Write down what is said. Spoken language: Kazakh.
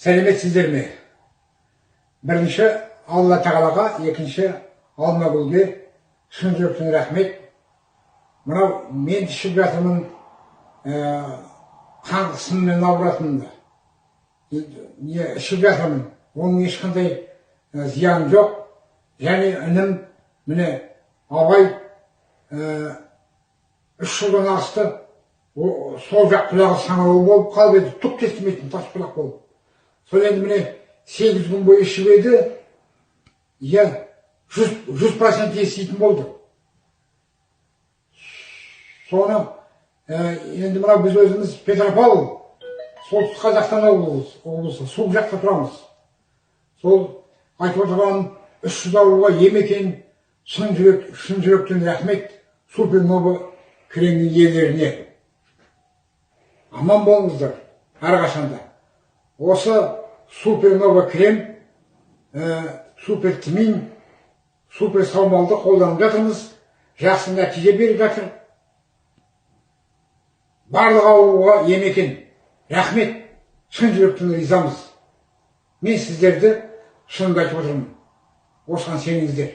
Сәлеметсіздер ме? Бірінші Алла Тағалаға, екінші Алмагүлге шын жүректен рахмет. Мынау мен ішіп жатырмын, қан қысымымен ауыратынымда. Ішіп жатырмын, оның ешқандай зияны жоқ. Және інім, міне абай 3 жылдан асты, сол жақ құлағы саңырау болып қалып еді, түк естімейтін тас құлақ болып. Сол енді міне 8 күн бойы ішіп еді, 100% еститін болды. Соны енді мына біз өзіміз Петропавл, солтүстік Қазақстан облысы, суық жақта тұрамыз. Сол айтып отырған 300 ауруға ем екен, шын жүректен рахмет Супернова кремнің иелеріне. Аман болыңыздар әрқашанда. Осы Супернова крем, супер тимин, супер саумалды қолданып жатырмыз. Жақсы нәтиже беріп жатыр. Барлық ауруға ем екен. Рахмет, шын жүректен ризамыз. Мен сіздерді шынымды айтып отырмын. Осыған сеніңіздер.